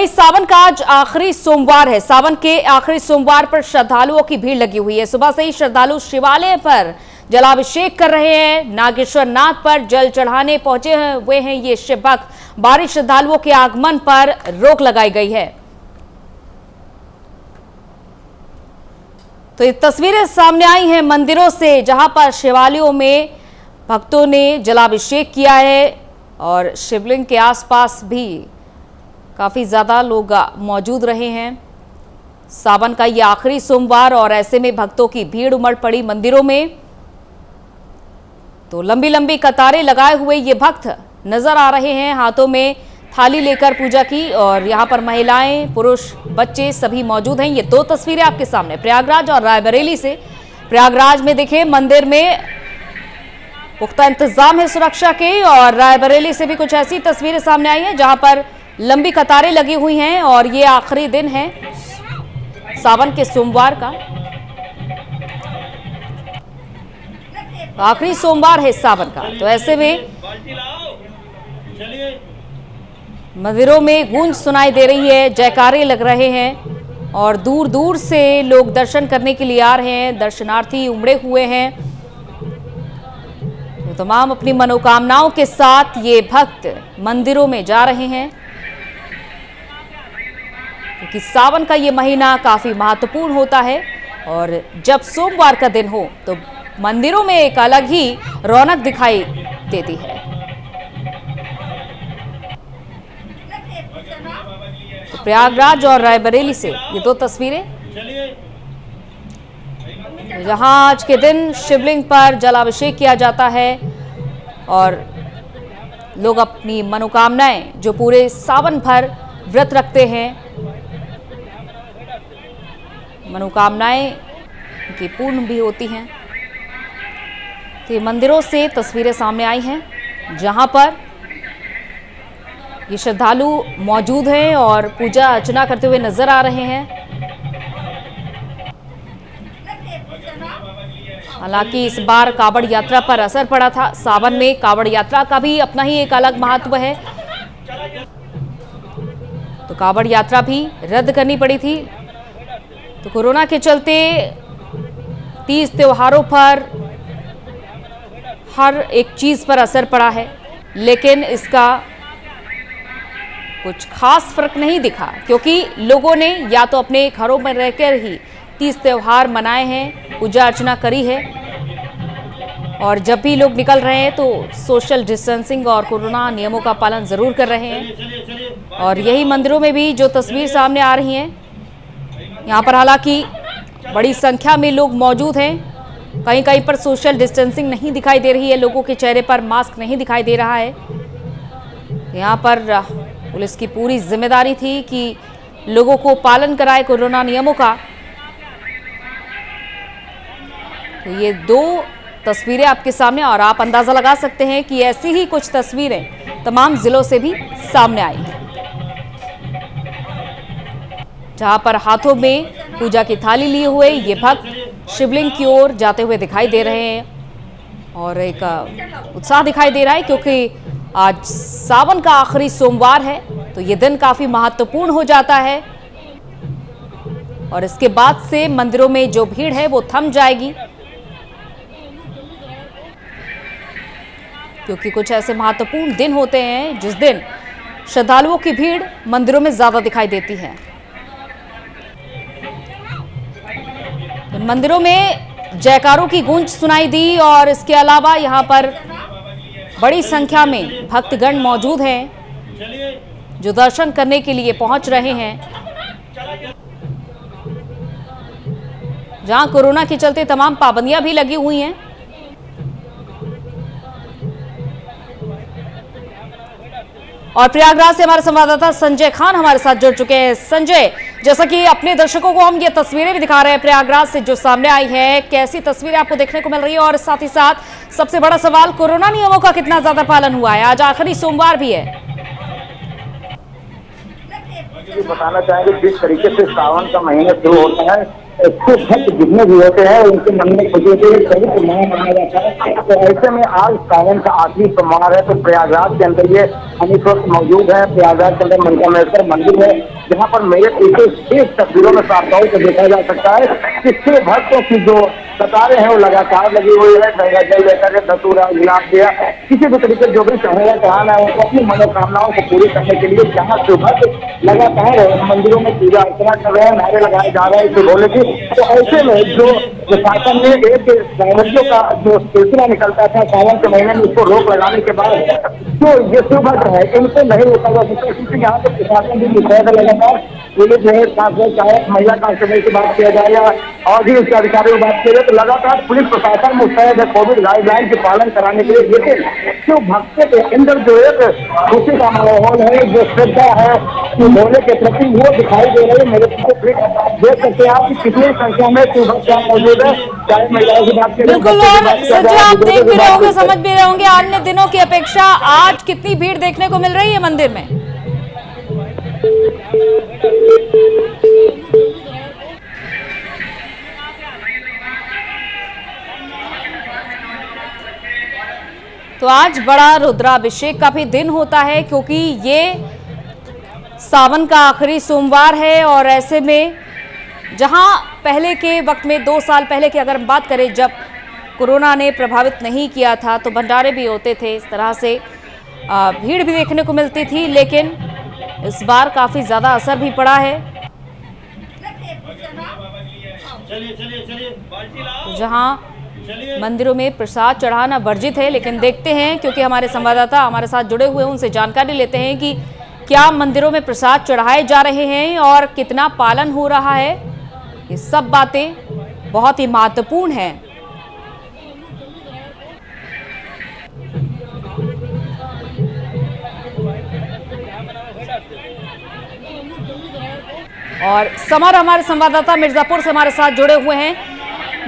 वहीं सावन का आज आखिरी सोमवार है। सावन के आखिरी सोमवार पर श्रद्धालुओं की भीड़ लगी हुई है। सुबह से ही श्रद्धालु शिवालय पर जलाभिषेक कर रहे हैं। नागेश्वर नाथ पर जल चढ़ाने पहुंचे हुए हैं ये शिव भक्त। बाहरी श्रद्धालुओं के आगमन पर रोक लगाई गई है। तो ये तस्वीरें सामने आई हैं मंदिरों से, जहां पर शिवालयों में भक्तों ने जलाभिषेक किया है और शिवलिंग के आसपास भी काफ़ी ज़्यादा लोग मौजूद रहे हैं। सावन का ये आखिरी सोमवार और ऐसे में भक्तों की भीड़ उमड़ पड़ी मंदिरों में। तो लंबी लंबी कतारें लगाए हुए ये भक्त नजर आ रहे हैं, हाथों में थाली लेकर पूजा की। और यहाँ पर महिलाएं, पुरुष, बच्चे सभी मौजूद हैं। ये दो तस्वीरें आपके सामने प्रयागराज और रायबरेली से। प्रयागराज में देखें मंदिर में पुख्ता इंतजाम है सुरक्षा के, और रायबरेली से भी कुछ ऐसी तस्वीरें सामने आई हैं जहां पर लंबी कतारें लगी हुई हैं। और ये आखिरी दिन है सावन के सोमवार का, आखिरी सोमवार है सावन का। तो ऐसे में मंदिरों में गूंज सुनाई दे रही है, जयकारे लग रहे हैं और दूर दूर से लोग दर्शन करने के लिए आ रहे हैं। दर्शनार्थी उमड़े हुए हैं। तो तमाम अपनी मनोकामनाओं के साथ ये भक्त मंदिरों में जा रहे हैं, क्योंकि सावन का ये महीना काफी महत्वपूर्ण होता है। और जब सोमवार का दिन हो तो मंदिरों में एक अलग ही रौनक दिखाई देती है। तो प्रयागराज और रायबरेली से ये दो तस्वीरें, जहां आज के दिन शिवलिंग पर जलाभिषेक किया जाता है और लोग अपनी मनोकामनाएं जो पूरे सावन भर व्रत रखते हैं, मनोकामनाएं की पूर्ण भी होती हैं। तो ये मंदिरों से तस्वीरें सामने आई हैं जहां पर ये श्रद्धालु मौजूद हैं और पूजा अर्चना करते हुए नजर आ रहे हैं। हालांकि इस बार कावड़ यात्रा पर असर पड़ा था। सावन में कावड़ यात्रा का भी अपना ही एक अलग महत्व है, तो कावड़ यात्रा भी रद्द करनी पड़ी थी। तो कोरोना के चलते तीज त्योहारों पर हर एक चीज पर असर पड़ा है, लेकिन इसका कुछ खास फर्क नहीं दिखा, क्योंकि लोगों ने या तो अपने घरों में रहकर ही तीज त्योहार मनाए हैं, पूजा अर्चना करी है। और जब भी लोग निकल रहे हैं तो सोशल डिस्टेंसिंग और कोरोना नियमों का पालन जरूर कर रहे हैं। और यही मंदिरों में भी जो तस्वीर सामने आ रही हैं, यहाँ पर हालांकि बड़ी संख्या में लोग मौजूद हैं। कहीं कहीं पर सोशल डिस्टेंसिंग नहीं दिखाई दे रही है, लोगों के चेहरे पर मास्क नहीं दिखाई दे रहा है। यहाँ पर पुलिस की पूरी जिम्मेदारी थी कि लोगों को पालन कराए कोरोना नियमों का। तो ये दो तस्वीरें आपके सामने, और आप अंदाजा लगा सकते हैं कि ऐसी ही कुछ तस्वीरें तमाम जिलों से भी सामने आई हैं, जहां पर हाथों में पूजा की थाली लिए हुए ये भक्त शिवलिंग की ओर जाते हुए दिखाई दे रहे हैं। और एक उत्साह दिखाई दे रहा है, क्योंकि आज सावन का आखिरी सोमवार है, तो ये दिन काफी महत्वपूर्ण हो जाता है। और इसके बाद से मंदिरों में जो भीड़ है वो थम जाएगी, क्योंकि कुछ ऐसे महत्वपूर्ण दिन होते हैं जिस दिन श्रद्धालुओं की भीड़ मंदिरों में ज्यादा दिखाई देती है। मंदिरों में जयकारों की गूंज सुनाई दी, और इसके अलावा यहाँ पर बड़ी संख्या में भक्तगण मौजूद हैं जो दर्शन करने के लिए पहुंच रहे हैं। जहां कोरोना के चलते तमाम पाबंदियां भी लगी हुई हैं। और प्रयागराज से हमारे संवाददाता संजय खान हमारे साथ जुड़ चुके हैं। संजय, जैसा कि अपने दर्शकों को हम ये तस्वीरें भी दिखा रहे हैं प्रयागराज से जो सामने आई है, कैसी तस्वीरें आपको देखने को मिल रही है? और साथ ही साथ सबसे बड़ा सवाल, कोरोना नियमों का कितना ज्यादा पालन हुआ है? आज आखिरी सोमवार भी है। बताना चाहेंगे जिस तरीके से सावन का महीना शुरू होता है, इसके भक्त जितने भी होते हैं उनके मन में खुशी होती है, सभी सोमवार मनाया जाता है। तो ऐसे में आज सावन का आखिरी सोमवार है, तो प्रयागराज के अंदर ये हम इस वक्त मौजूद है। प्रयागराज के अंदर मनकामेश्वर मंदिर है, जहाँ पर मेरे पीछे एक तस्वीरों में प्रार्थनाओं को देखा जा सकता है कि शिव भक्तों की जो कतारें हैं वो लगातार लगी हुई है। गंगा जल लेकर के धतूरा गुलाब दिया किसी भी तरीके जो भी चढ़ाया चढ़ाना है उनको अपनी मनोकामनाओं को पूरी करने के लिए जहाँ शिव भक्त लगातार मंदिरों में पूजा अर्चना कर रहे हैं, नारे लगाए जा रहे हैं शिव भोले की। तो ऐसे में जो प्रशासन ने एक सावरियों का जो सिलसिला निकलता था सावन के महीने में, उसको रोक लगाने के बाद जो ये शिव भक्त है इनको नहीं रोका जा सकता, क्योंकि यहाँ पे प्रशासन भी मुस्तैद है। लगातार पुलिस है, चाहे महिला कांस्टेबल की बात किया जाए या और भी उसके अधिकारियों की बात की जाए, तो लगातार पुलिस प्रशासन मुस्तैद है कोविड गाइडलाइन के पालन कराने के लिए। लेकिन जो भक्तों के अंदर जो एक खुशी का माहौल है, जो श्रद्धा है शिव भोले के प्रति, वो दिखाई दे रही है। मेरे देख सकते हैं आप कि कितनी संख्या में शिव भक्त मौजूद है, चाहे महिलाओं की बात करें। बिल्कुल, और संजय आप देख भी रहे होंगे, समझ भी रहे होंगे, अन्य दिनों की अपेक्षा आज कितनी भीड़ देखने को मिल रही है मंदिर में। तो आज बड़ा रुद्राभिषेक का भी दिन होता है, क्योंकि ये सावन का आखिरी सोमवार है। और ऐसे में जहां पहले के वक्त में 2 साल पहले की अगर हम बात करें, जब कोरोना ने प्रभावित नहीं किया था तो भंडारे भी होते थे, इस तरह से भीड़ भी देखने को मिलती थी, लेकिन इस बार काफी ज्यादा असर भी पड़ा है। जहां मंदिरों में प्रसाद चढ़ाना वर्जित है, लेकिन देखते हैं, क्योंकि हमारे संवाददाता हमारे साथ जुड़े हुए हैं, उनसे जानकारी लेते हैं कि क्या मंदिरों में प्रसाद चढ़ाए जा रहे हैं और कितना पालन हो रहा है। ये सब बातें बहुत ही महत्वपूर्ण हैं। और समर हमारे संवाददाता मिर्जापुर से हमारे साथ जुड़े हुए हैं।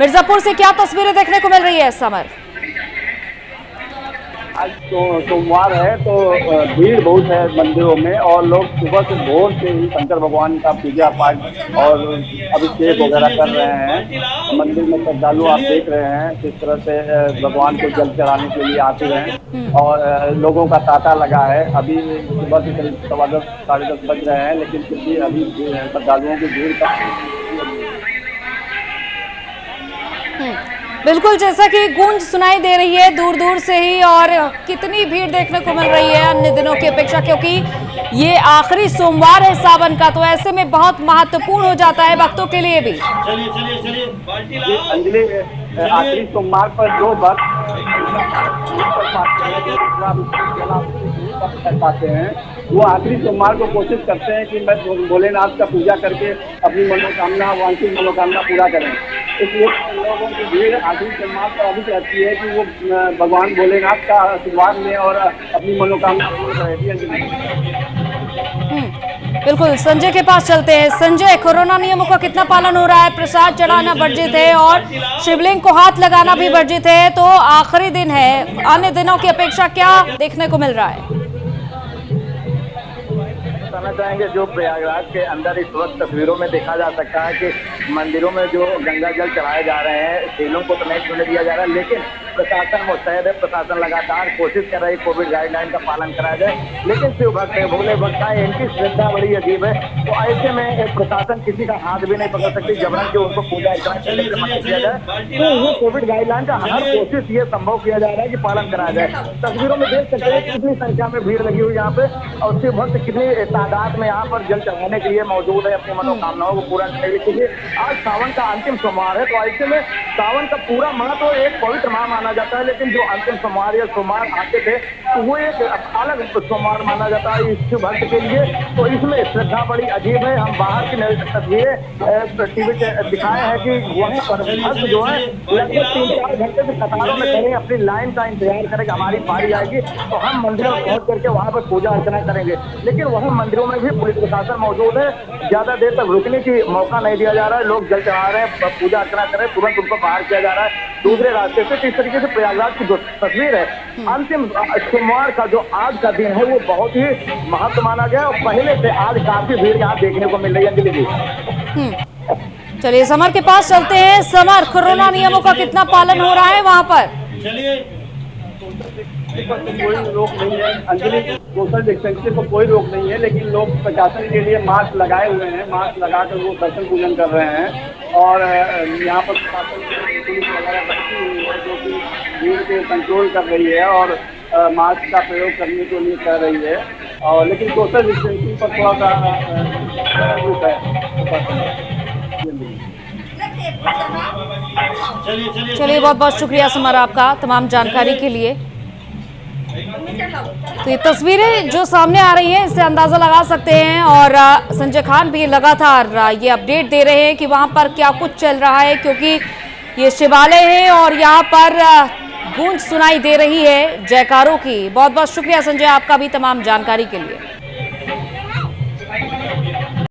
मिर्जापुर से क्या तस्वीरें देखने को मिल रही है समर? आज तो सोमवार है, तो भीड़ बहुत है मंदिरों में और लोग सुबह से भोर से ही शंकर भगवान का पूजा पाठ और अभिषेक वगैरह कर रहे हैं। मंदिर में श्रद्धालु आप देख रहे हैं किस तरह से भगवान को जल चढ़ाने के लिए आते हैं और लोगों का तांता लगा है। अभी सुबह से करीब 10:15 साढ़े 10 बज रहे हैं, लेकिन फिर भी अभी श्रद्धालुओं की भीड़ का बिल्कुल, जैसा कि गूंज सुनाई दे रही है दूर दूर से ही, और कितनी भीड़ देखने को मिल रही है अन्य दिनों की अपेक्षा, क्योंकि ये आखिरी सोमवार है सावन का, तो ऐसे में बहुत महत्वपूर्ण हो जाता है भक्तों के लिए भी। अंजलि, आखिरी सोमवार पर जो भक्त कर पाते हैं वो आखिरी सोमवार को कोशिश करते हैं कि मैं भोलेनाथ का पूजा करके अपनी मनोकामना, वांछित मनोकामना पूरा करें। इसलिए लोगों की भीड़ आखिरी सोमवार पर अभी रहती है कि वो भगवान भोलेनाथ का आशीर्वाद लें और अपनी मनोकामना पूरी करें। बिल्कुल, संजय के पास चलते हैं। संजय, कोरोना नियमों का कितना पालन हो रहा है? प्रसाद चढ़ाना वर्जित है और शिवलिंग को हाथ लगाना भी वर्जित है, तो आखिरी दिन है, अन्य दिनों की अपेक्षा क्या देखने को मिल रहा है? बताना चाहेंगे, जो प्रयागराज के अंदर इस वक्त तस्वीरों में देखा जा सकता है कि मंदिरों में जो गंगा जल चढ़ाए जा रहे हैं, तेलों को तो नहीं छूने दिया जा रहा है, लेकिन प्रशासन मुस्तैद है। प्रशासन लगातार कोशिश कर रही है कोविड गाइडलाइन का पालन कराया जाए, लेकिन शिव भक्त है, भोले भक्त है, इनकी श्रद्धा बड़ी अजीब है। तो ऐसे में प्रशासन किसी का हाथ भी नहीं पकड़ सकती, जबरन के उनको पूजा अर्चना करने से मना किया जाए। तो वो कोविड गाइडलाइन का हर कोशिश ये संभव किया जा रहा है कि पालन कराया जाए। तस्वीरों में देख सकते हैं कितनी संख्या में भीड़ लगी हुई यहाँ पे, और शिव भक्त कितनी तादाद में यहाँ पर जल चढ़ाने के लिए मौजूद है अपनी मनोकामनाओं को पूरा करने के लिए। आज सावन का अंतिम सोमवार है, तो ऐसे में सावन का पूरा महत्व एक पवित्र माह माना जाता है, लेकिन जो अंतिम सोमवार या सोमवार आते थे तो वो एक अलग सोमवार माना जाता है इस भक्त के लिए। तो इसमें श्रद्धा बड़ी अजीब है। हम बाहर की तस्वीरें टीवी पे दिखाए हैं कि वहाँ पर भक्त जो है लगभग 3-4 घंटे से कतारों में खड़े अपनी लाइन का इंतजार करेंगे, हमारी बारी आएगी तो हम मंदिरों में पहुंच करके वहाँ पर पूजा अर्चना करेंगे। लेकिन वहाँ मंदिरों में भी पुलिस प्रशासन मौजूद है, ज्यादा देर तक रुकने की मौका नहीं दिया जा रहा है। लोग जल चढ़ा रहे हैं, पूजा अर्चना कर रहे हैं, तुरंत उनको बाहर किया जा रहा है दूसरे रास्ते से। इस तरीके से प्रयागराज की जो तस्वीर है अंतिम सोमवार का जो आज का दिन है वो बहुत ही महत्व माना गया, और पहले से आज काफी भीड़ यहाँ देखने को मिल रही है। अंजलि जी, चलिए समर के पास चलते हैं। समर, कोरोना नियमों का कितना पालन हो रहा है वहां पर? चलिए, कोई रोक नहीं है अंजलि, सोशल डिस्टेंसिंग पर कोई रोक नहीं है, लेकिन लोग प्रशासन के लिए मास्क लगाए हुए हैं, मास्क लगाकर वो दर्शन पूजन कर रहे हैं। और यहाँ पर प्रशासन पुलिस वगैरह बैठी हुई है जो कि भीड़ के कंट्रोल कर रही है और मास्क का प्रयोग करने के लिए कह रही है। और लेकिन सोशल डिस्टेंसिंग पर थोड़ा सा रुक है। चलिए, बहुत बहुत शुक्रिया समर आपका तमाम जानकारी के लिए। तो ये तस्वीरें जो सामने आ रही हैं इससे अंदाजा लगा सकते हैं और संजय खान भी लगातार ये अपडेट दे रहे हैं कि वहां पर क्या कुछ चल रहा है, क्योंकि ये शिवालय है और यहाँ पर गूंज सुनाई दे रही है जयकारों की। बहुत बहुत शुक्रिया संजय आपका भी तमाम जानकारी के लिए।